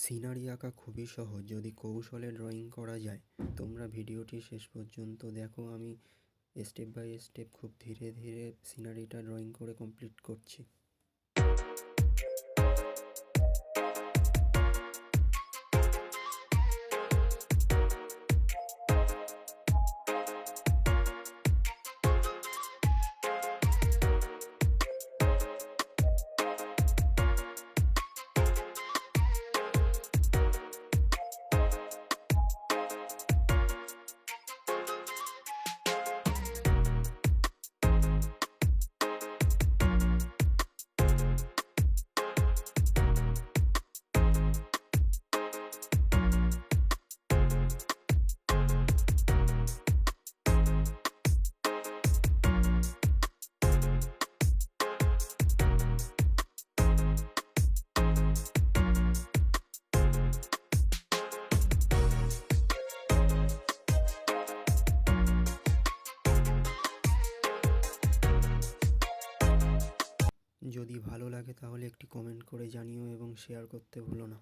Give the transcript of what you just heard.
Scenery আঁকা খুবই সহজ যদি কৌশলে ড্রয়িং করা যায়। তোমরা ভিডিওটি শেষ পর্যন্ত দেখো। আমি স্টেপ বাই স্টেপ খুব ধীরে ধীরে সিনারিটা ড্রয়িং করে কমপ্লিট করছি। যদি ভালো লাগে তাহলে একটি কমেন্ট করে জানিও এবং শেয়ার করতে ভুলো না।